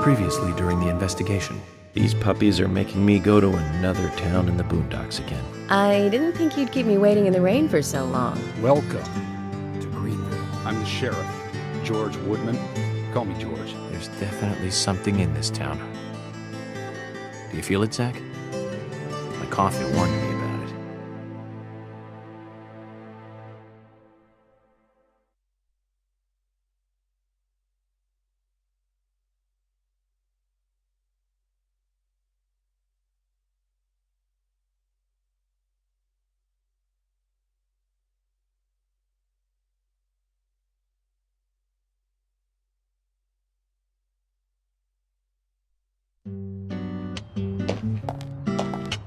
previously during the investigation. These puppies are making me go to another town in the boondocks again. I didn't think you'd keep me waiting in the rain for so long. Welcome to Greenville. I'm the sheriff, George Woodman. Call me George. There's definitely something in this town. Do you feel it, Zach? My coffee warned me about it.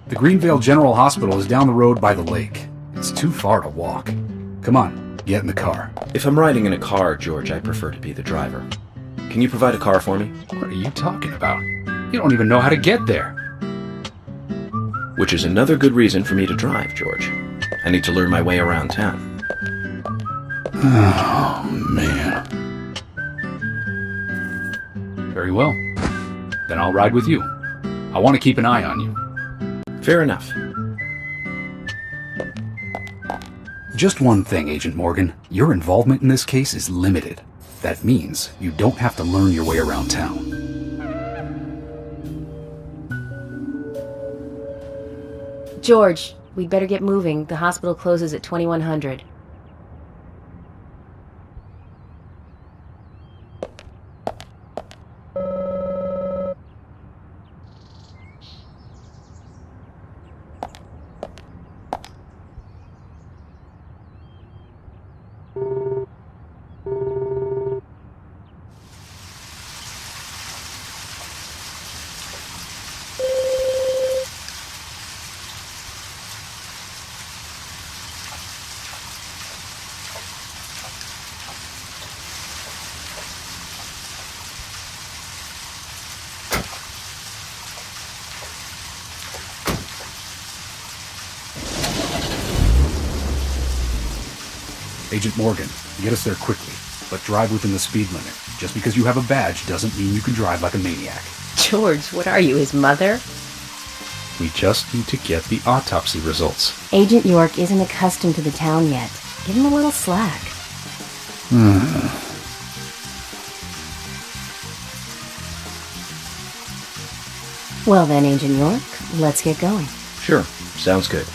The Greenville General Hospital is down the road by the lake. It's too far to walk. Come on, get in the car. If I'm riding in a car, George, I prefer to be the driver. Can you provide a car for me? What are you talking about? You don't even know how to get there. Which is another good reason for me to drive, George. I need to learn my way around town. Oh, man. Very well. Then I'll ride with you. I want to keep an eye on you. Fair enough. Just one thing, Agent Morgan. Your involvement in this case is limited. That means you don't have to learn your way around town. George, we'd better get moving. The hospital closes at 2100. Agent Morgan, get us there quickly, but drive within the speed limit. Just because you have a badge doesn't mean you can drive like a maniac. George, what are you, his mother? We just need to get the autopsy results. Agent York isn't accustomed to the town yet. Give him a little slack. Well then, Agent York, let's get going. Sure, sounds good.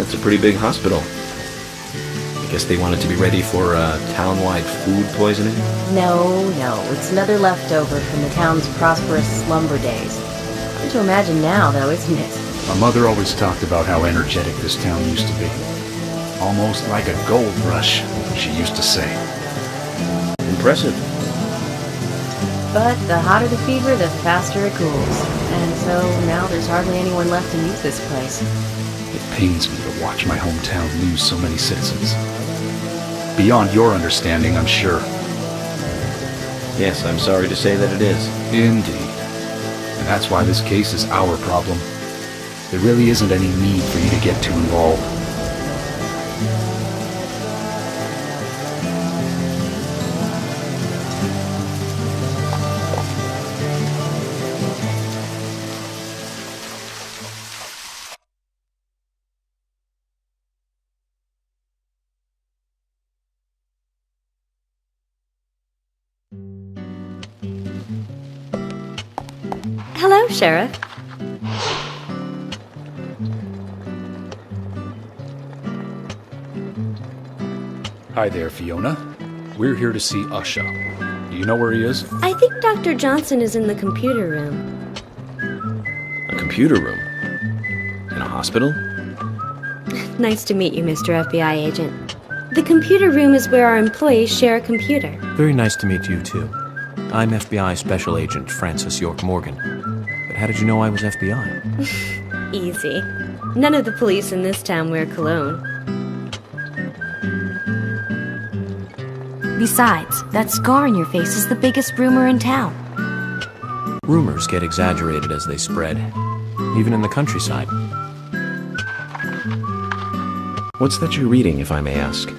That's a pretty big hospital. I guess they wanted to be ready for town-wide food poisoning? No, it's another leftover from the town's prosperous slumber days. Hard to imagine now, though, isn't it? My mother always talked about how energetic this town used to be. Almost like a gold rush, she used to say. Impressive. But the hotter the fever, the faster it cools. And so now there's hardly anyone left to use this place. It pains me to watch my hometown lose so many citizens. Beyond your understanding, I'm sure. Yes, I'm sorry to say that it is. Indeed. And that's why this case is our problem. There really isn't any need for you to get too involved. Hello, Sheriff. Hi there, Fiona. We're here to see Usha. Do you know where he is? I think Dr. Johnson is in the computer room. A computer room? In a hospital? Nice to meet you, Mr. FBI agent. The computer room is where our employees share a computer. Very nice to meet you, too. I'm FBI Special Agent Francis York Morgan. But how did you know I was FBI? Easy. None of the police in this town wear cologne. Besides, that scar on your face is the biggest rumor in town. Rumors get exaggerated as they spread, even in the countryside. What's that you're reading, if I may ask?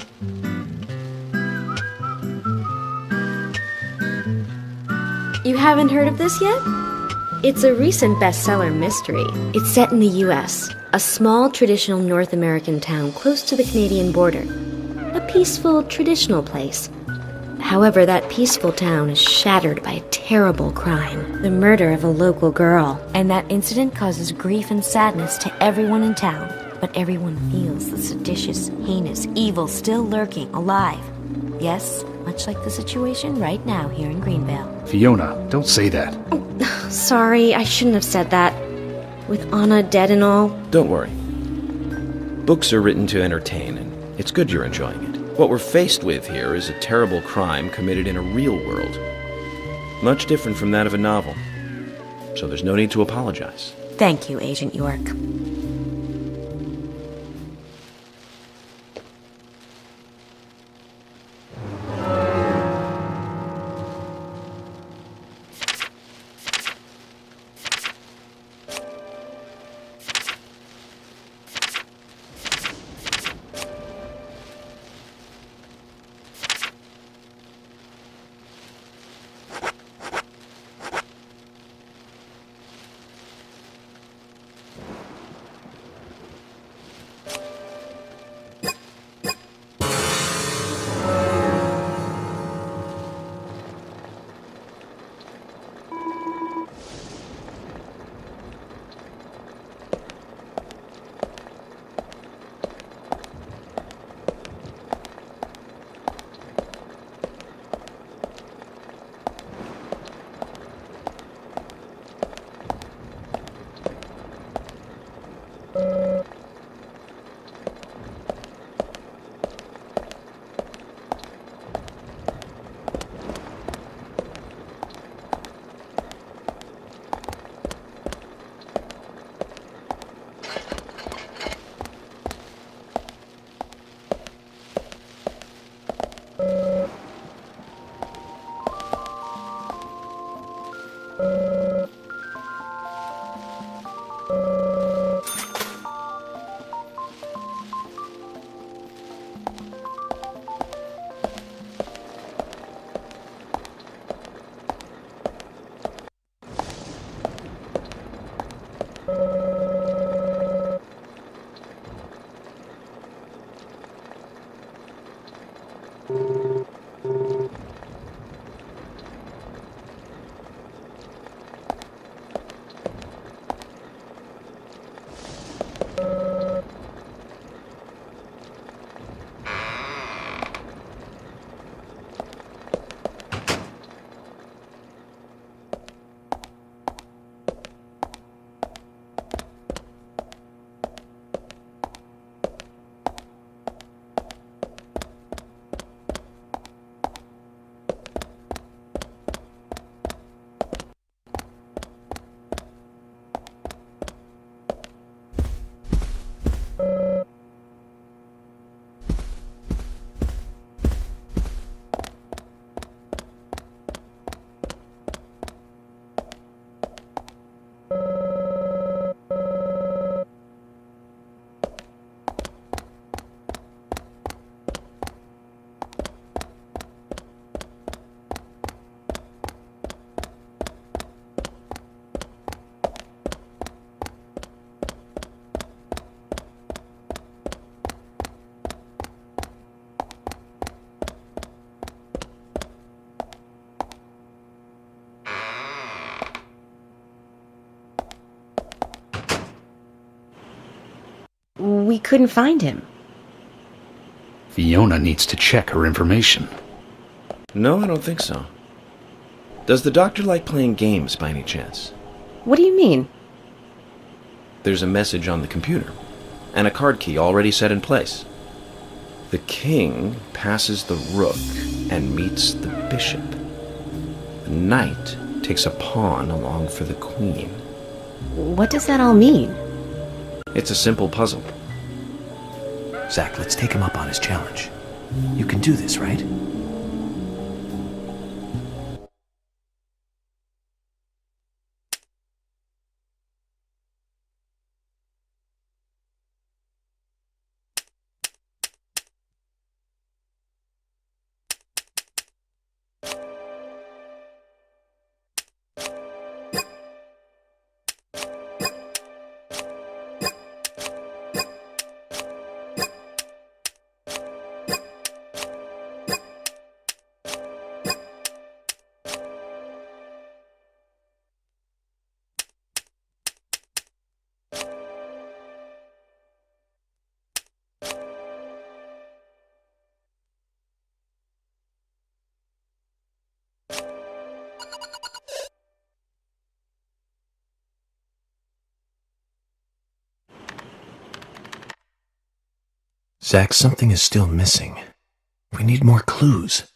You haven't heard of this yet? It's a recent bestseller mystery. It's set in the U.S., a small traditional North American town close to the Canadian border. A peaceful, traditional place. However, that peaceful town is shattered by a terrible crime. The murder of a local girl. And that incident causes grief and sadness to everyone in town. But everyone feels the seditious, heinous evil still lurking, alive. Yes, much like the situation right now here in Greenvale. Fiona, don't say that. Sorry, I shouldn't have said that. With Anna dead and all. Don't worry. Books are written to entertain, and it's good you're enjoying it. What we're faced with here is a terrible crime committed in a real world. Much different from that of a novel. So there's no need to apologize. Thank you, Agent York. we couldn't find him. Fiona needs to check her information. No, I don't think so. Does the doctor like playing games by any chance? What do you mean? There's a message on the computer, and a card key already set in place. The king passes the rook and meets the bishop. The knight takes a pawn along for the queen. What does that all mean? It's a simple puzzle. Zach, let's take him up on his challenge. You can do this, right? Zach, something is still missing. We need more clues.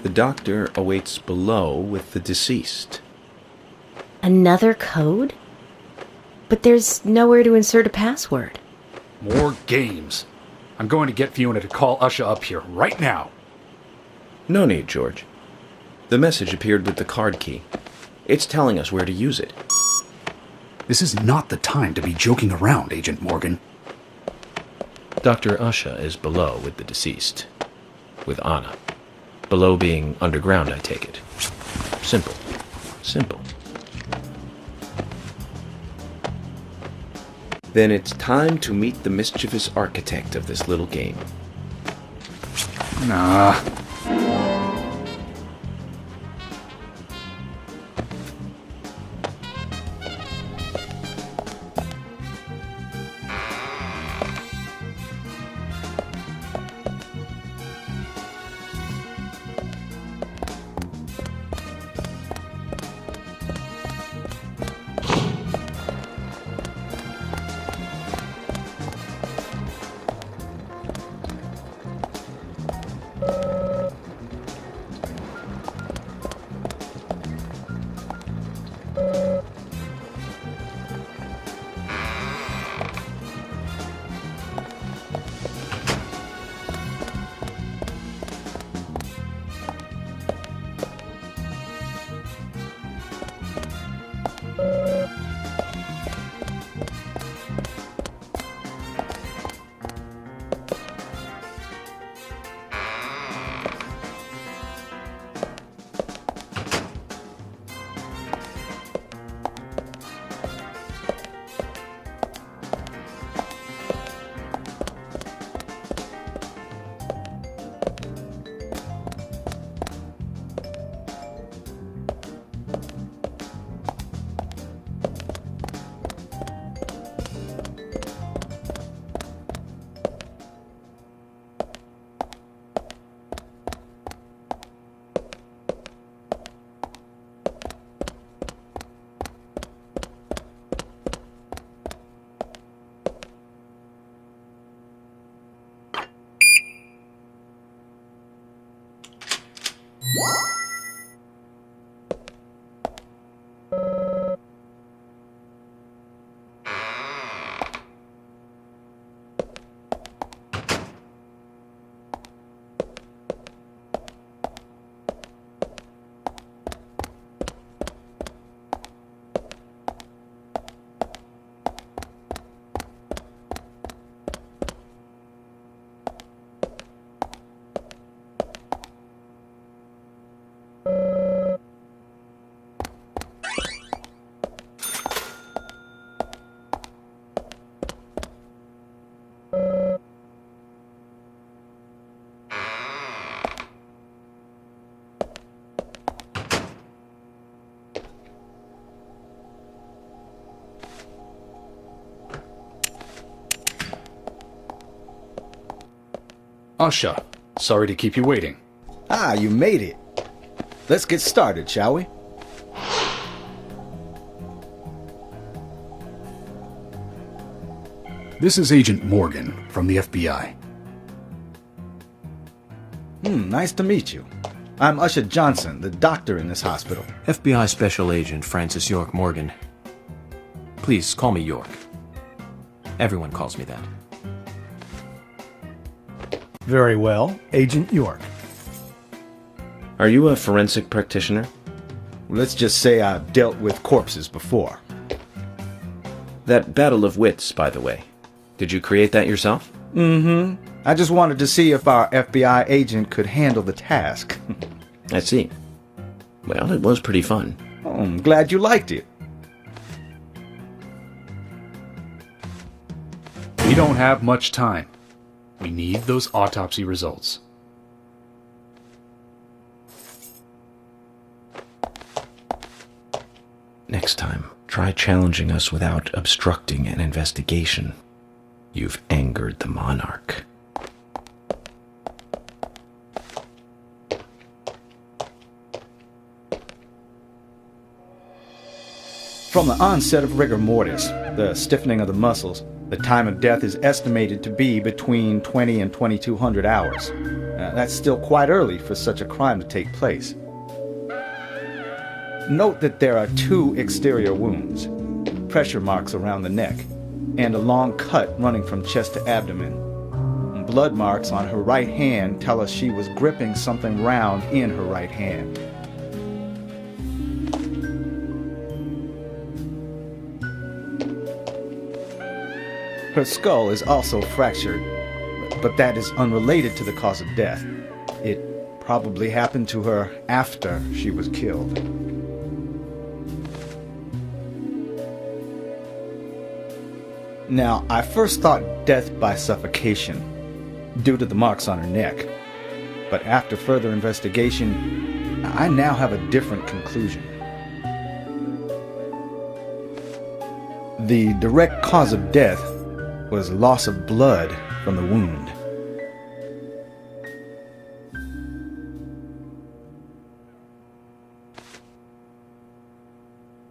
The doctor awaits below with the deceased. Another code? But there's nowhere to insert a password. More games. I'm going to get Fiona to call Usha up here right now. No need, George. The message appeared with the card key. It's telling us where to use it. This is not the time to be joking around, Agent Morgan. Dr. Usha is below with the deceased. With Anna. Below being underground, I take it. Simple. Simple. Then it's time to meet the mischievous architect of this little game. Nah. Usha, sorry to keep you waiting. Ah, you made it. Let's get started, shall we? This is Agent Morgan from the FBI. Nice to meet you. I'm Usha Johnson, the doctor in this hospital. FBI Special Agent Francis York Morgan. Please call me York. Everyone calls me that. Very well, Agent York. Are you a forensic practitioner? Let's just say I've dealt with corpses before. That battle of wits, by the way. Did you create that yourself? I just wanted to see if our FBI agent could handle the task. I see. Well, it was pretty fun. Oh, I'm glad you liked it. We don't have much time. We need those autopsy results. Next time, try challenging us without obstructing an investigation. You've angered the monarch. From the onset of rigor mortis, the stiffening of the muscles, the time of death is estimated to be between 20 and 2200 hours. That's still quite early for such a crime to take place. Note that there are 2 exterior wounds, pressure marks around the neck, and a long cut running from chest to abdomen. Blood marks on her right hand tell us she was gripping something round in her right hand. Her skull is also fractured, but that is unrelated to the cause of death. It probably happened to her after she was killed. Now, I first thought death by suffocation, due to the marks on her neck. But after further investigation, I now have a different conclusion. The direct cause of death was loss of blood from the wound.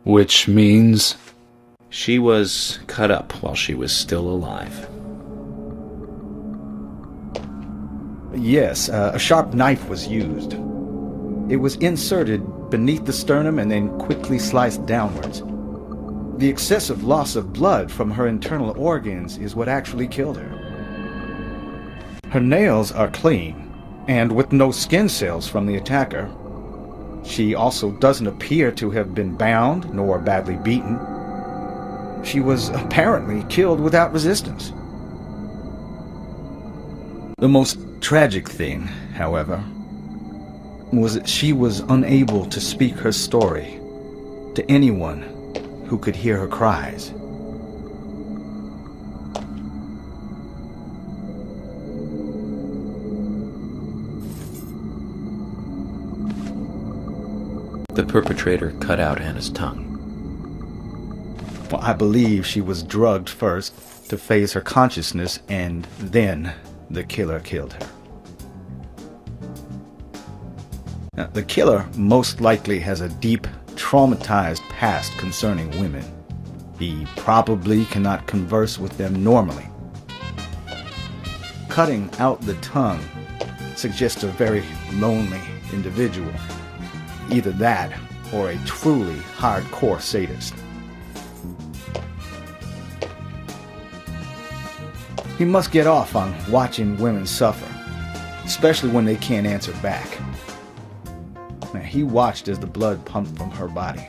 Which means... She was cut up while she was still alive. Yes, a sharp knife was used. It was inserted beneath the sternum and then quickly sliced downwards. The excessive loss of blood from her internal organs is what actually killed her. Her nails are clean, and with no skin cells from the attacker. She also doesn't appear to have been bound nor badly beaten. She was apparently killed without resistance. The most tragic thing, however, was that she was unable to speak her story to anyone who could hear her cries. The perpetrator cut out Anna's tongue. Well, I believe she was drugged first to phase her consciousness, and then the killer killed her. Now, the killer most likely has a deep, traumatized past concerning women. He probably cannot converse with them normally. Cutting out the tongue suggests a very lonely individual. Either that, or a truly hardcore sadist. He must get off on watching women suffer, especially when they can't answer back. Now, he watched as the blood pumped from her body,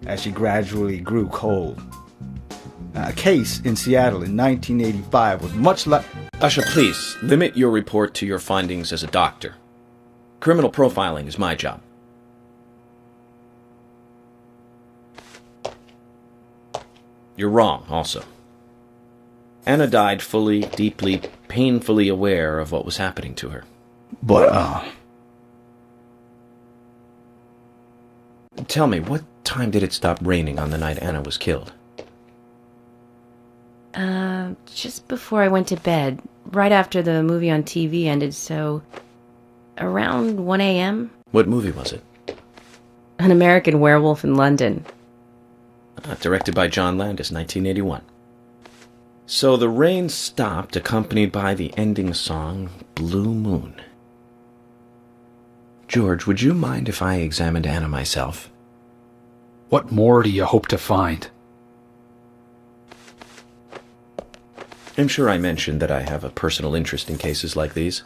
as she gradually grew cold. Now, a case in Seattle in 1985 was much like... Usha, please, limit your report to your findings as a doctor. Criminal profiling is my job. You're wrong, also. Anna died fully, deeply, painfully aware of what was happening to her. But, Tell me, what time did it stop raining on the night Anna was killed? Just before I went to bed, right after the movie on TV ended, so around 1 a.m. What movie was it? An American Werewolf in London. Directed by John Landis, 1981. So the rain stopped, accompanied by the ending song, Blue Moon. George, would you mind if I examined Anna myself? What more do you hope to find? I'm sure I mentioned that I have a personal interest in cases like these.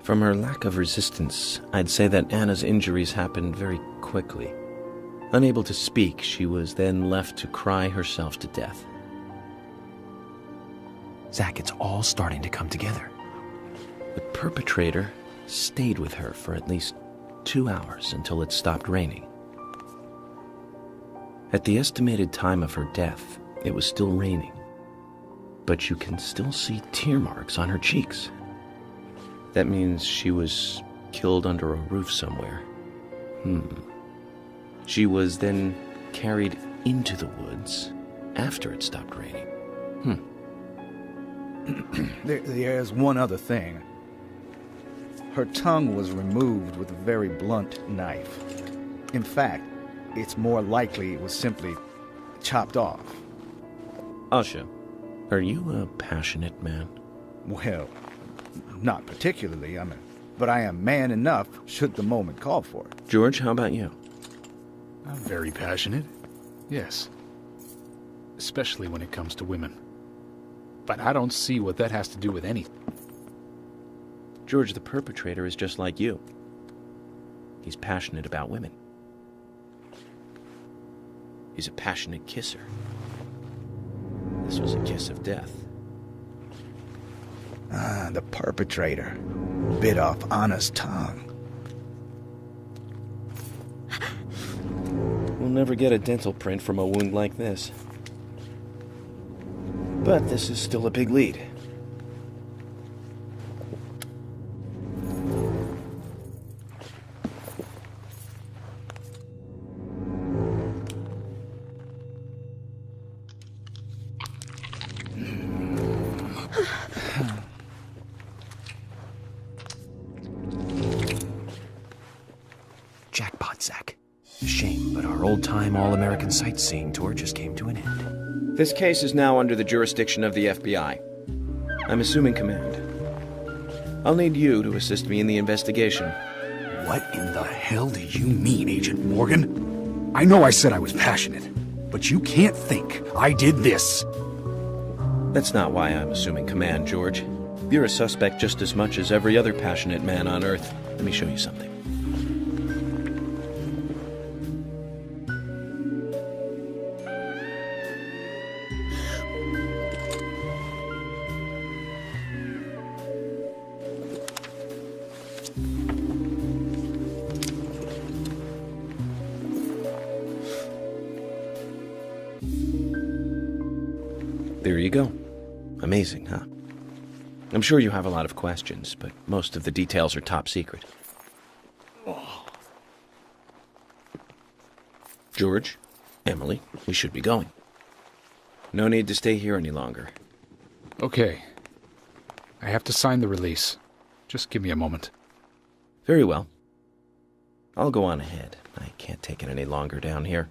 From her lack of resistance, I'd say that Anna's injuries happened very quickly. Unable to speak, she was then left to cry herself to death. Zach, it's all starting to come together. The perpetrator stayed with her for at least 2 hours until it stopped raining. At the estimated time of her death, it was still raining, but you can still see tear marks on her cheeks. That means she was killed under a roof somewhere. She was then carried into the woods after it stopped raining. There's one other thing. Her tongue was removed with a very blunt knife. In fact, it's more likely it was simply chopped off. Asha, are you a passionate man? Well, not particularly, but I am man enough should the moment call for it. George, how about you? I'm very passionate. Yes. Especially when it comes to women. But I don't see what that has to do with anything. George, the perpetrator is just like you. He's passionate about women. He's a passionate kisser. This was a kiss of death. The perpetrator bit off Anna's tongue. We'll never get a dental print from a wound like this. But this is still a big lead. Jackpot, Zach. A shame, but our old-time all-American sightseeing tour just came to an end. This case is now under the jurisdiction of the FBI. I'm assuming command. I'll need you to assist me in the investigation. What in the hell do you mean, Agent Morgan? I know I said I was passionate, but you can't think I did this. That's not why I'm assuming command, George. You're a suspect just as much as every other passionate man on Earth. Let me show you something. There you go. Amazing, huh? I'm sure you have a lot of questions, but most of the details are top secret. George, Emily, we should be going. No need to stay here any longer. Okay. I have to sign the release. Just give me a moment. Very well. I'll go on ahead. I can't take it any longer down here.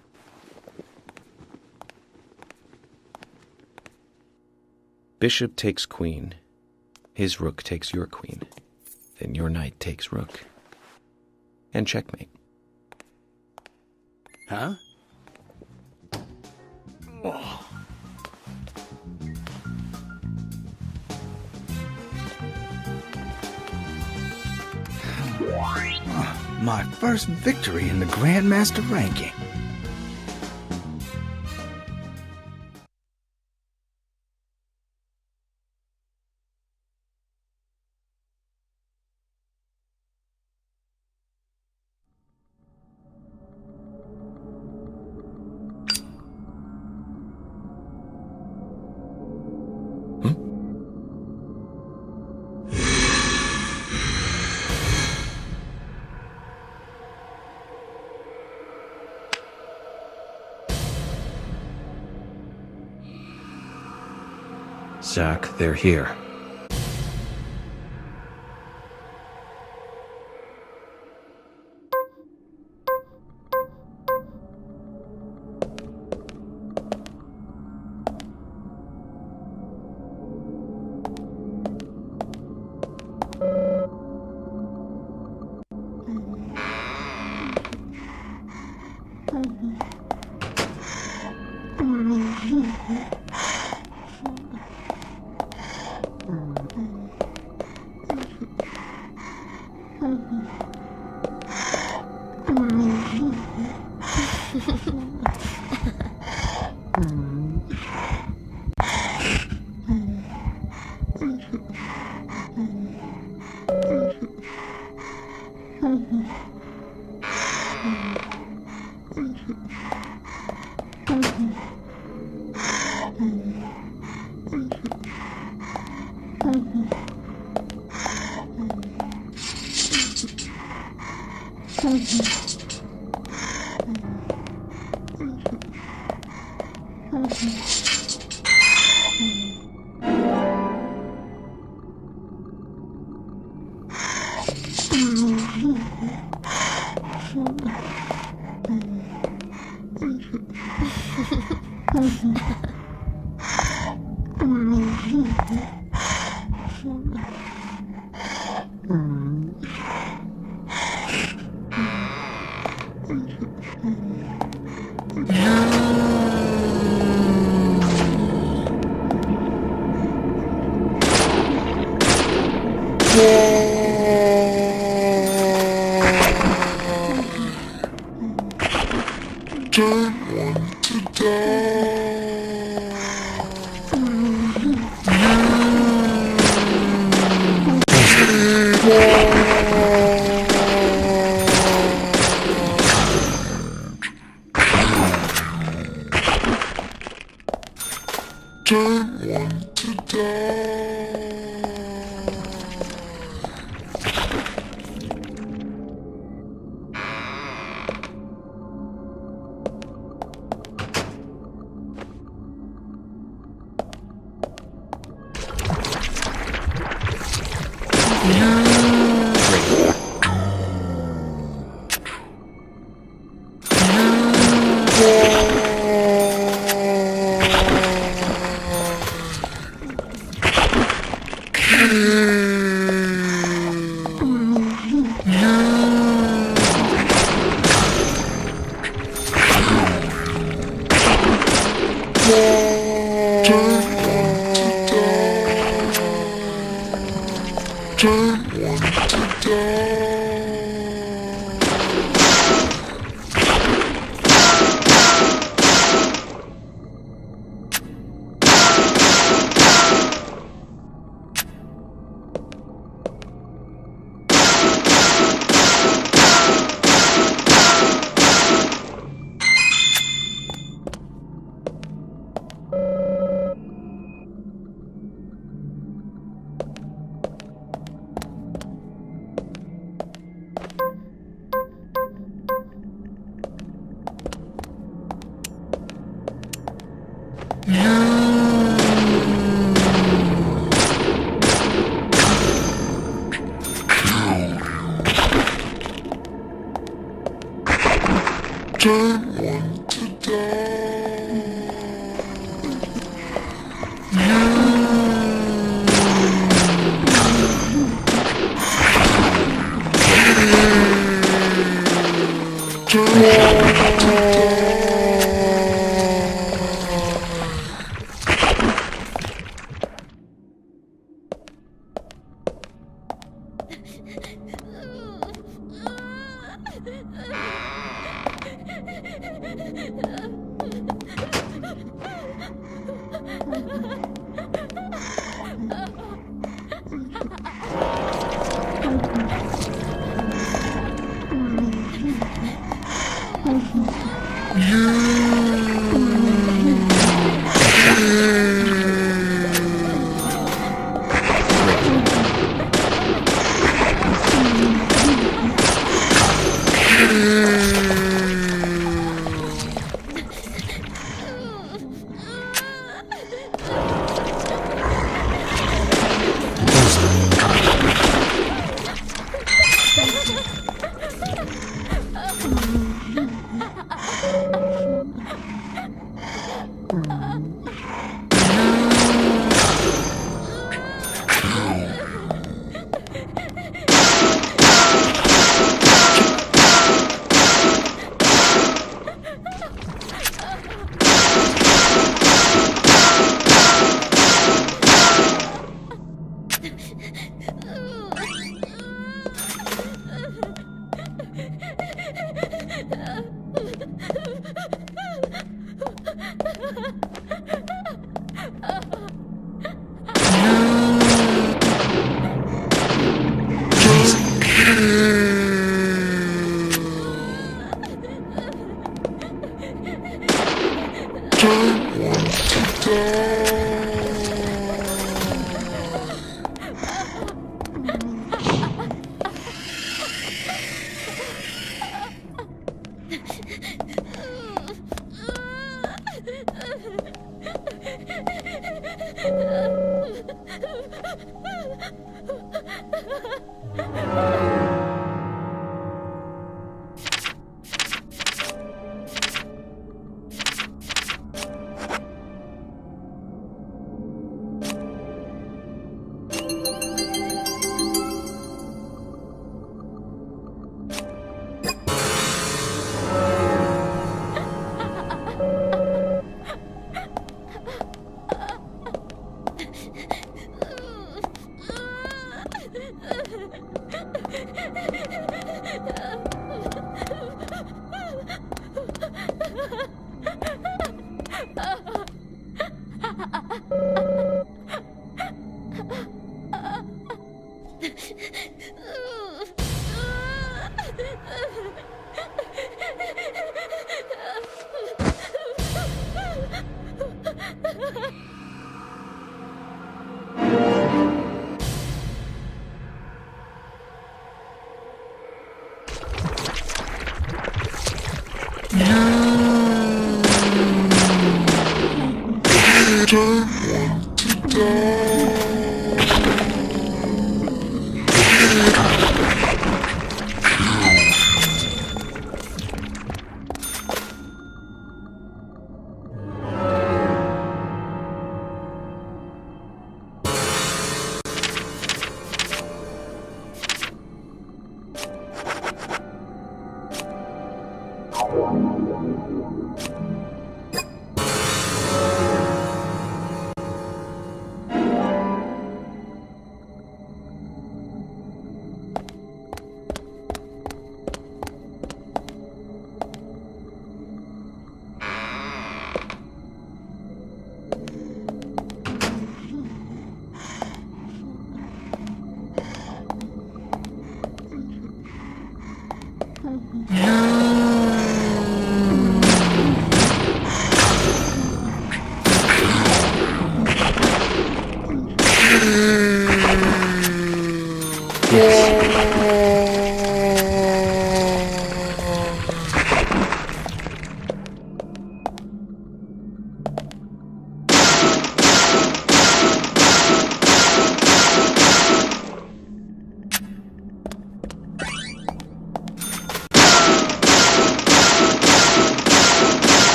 Bishop takes queen. His rook takes your queen. Then your knight takes rook. And checkmate. Huh? My first victory in the Grandmaster ranking. Zach, they're here.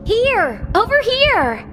Here! Over here!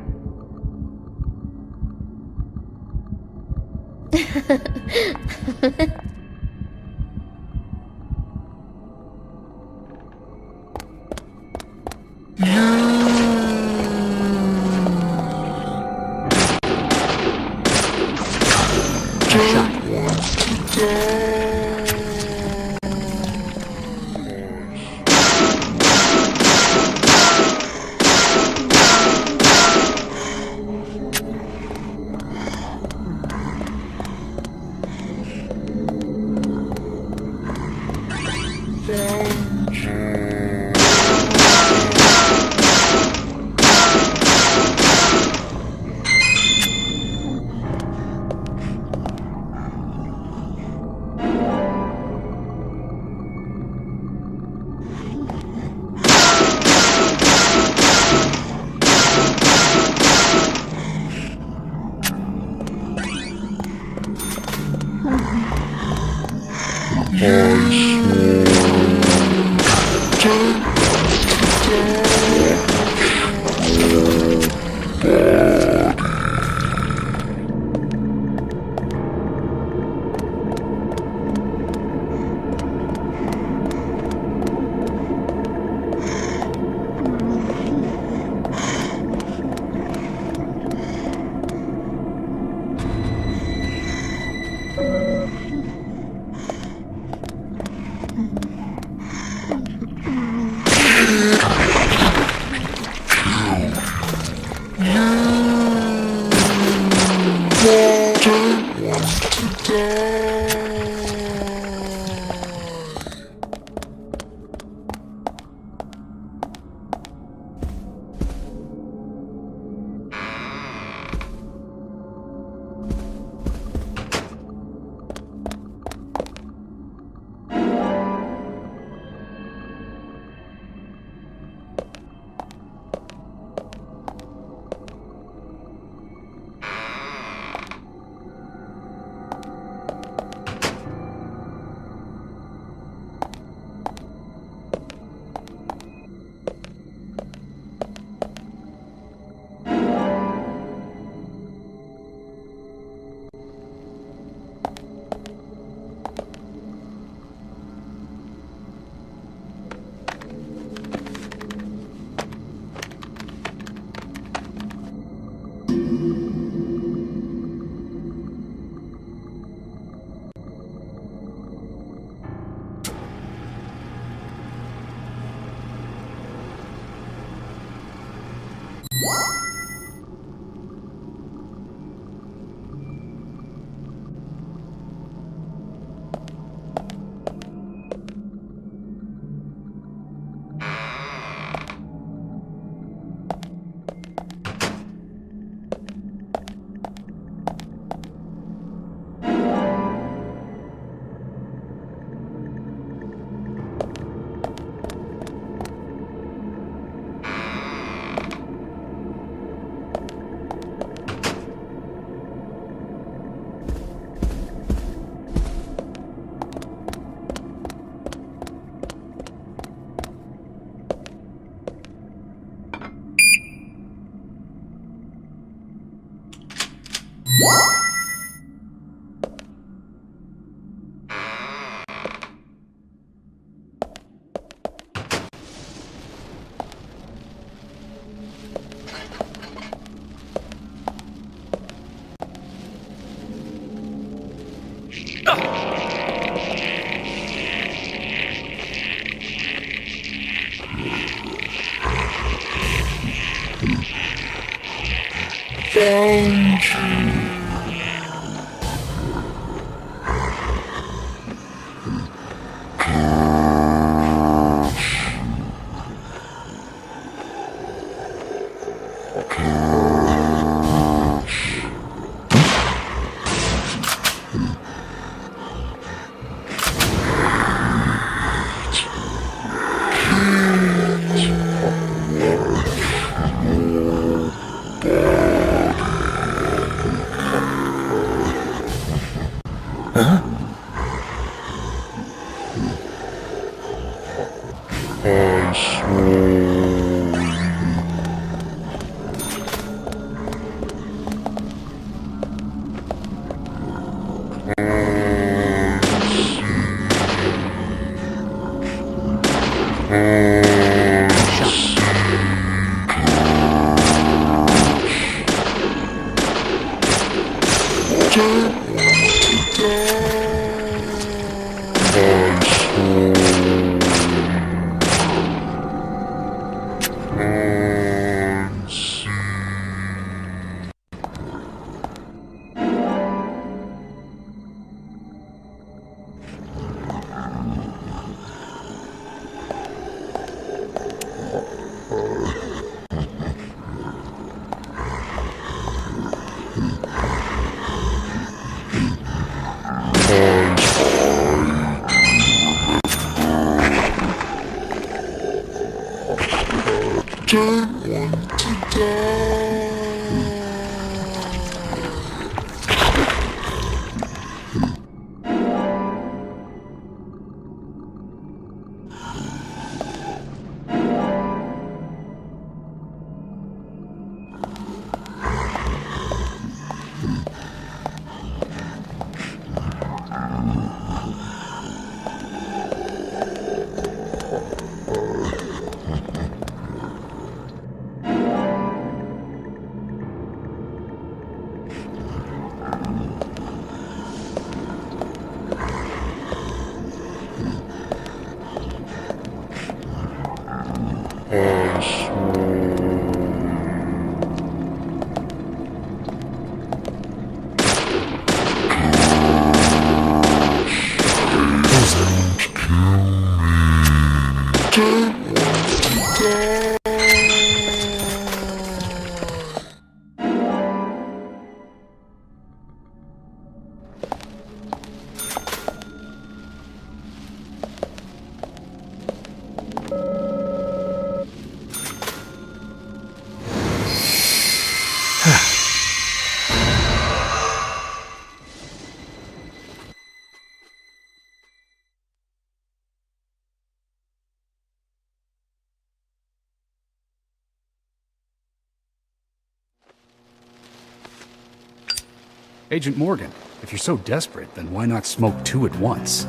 Agent Morgan, if you're so desperate, then why not smoke two at once?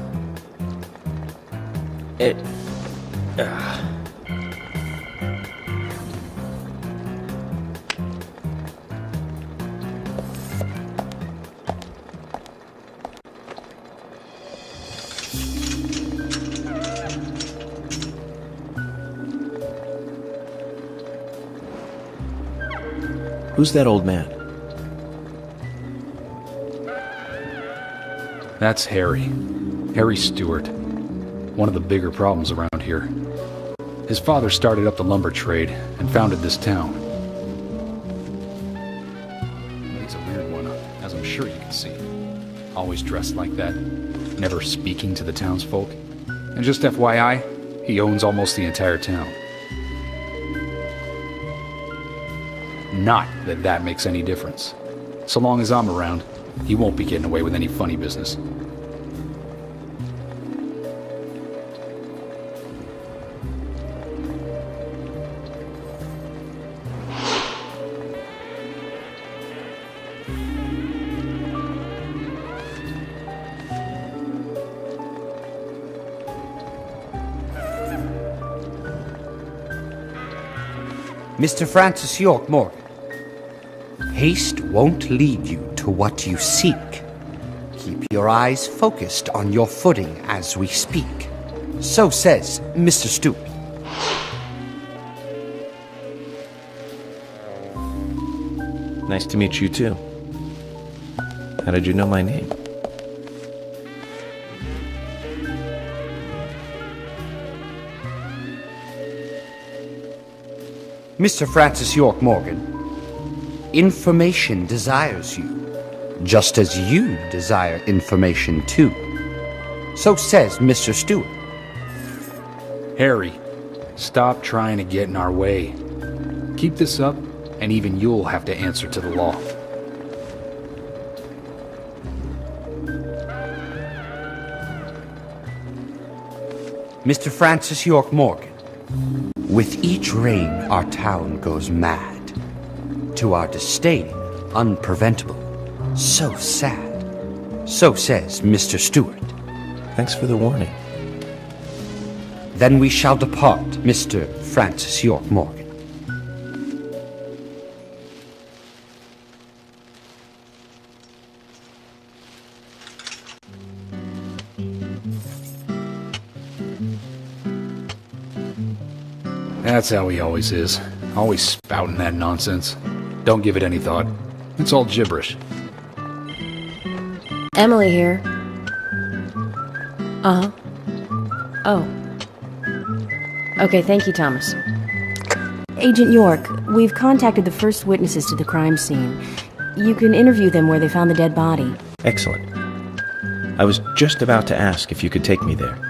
Who's that old man? That's Harry. Harry Stewart. One of the bigger problems around here. His father started up the lumber trade and founded this town. He's a weird one, as I'm sure you can see. Always dressed like that, never speaking to the townsfolk. And just FYI, he owns almost the entire town. Not that that makes any difference. So long as I'm around, he won't be getting away with any funny business. Mr. Francis York Morgan, haste won't lead you to what you seek. Keep your eyes focused on your footing as we speak. So says Mr. Stewart. Nice to meet you, too. How did you know my name? Mr. Francis York Morgan, information desires you, just as you desire information too. So says Mr. Stewart. Harry, stop trying to get in our way. Keep this up, and even you'll have to answer to the law. Mr. Francis York Morgan, with each rain our town goes mad. To our disdain, unpreventable. So sad. So says Mr. Stewart. Thanks for the warning. Then we shall depart, Mr. Francis York Morgan. That's how he always is. Always spouting that nonsense. Don't give it any thought. It's all gibberish. Emily here. Uh-huh. Oh. Okay, thank you, Thomas. Agent York, we've contacted the first witnesses to the crime scene. You can interview them where they found the dead body. Excellent. I was just about to ask if you could take me there.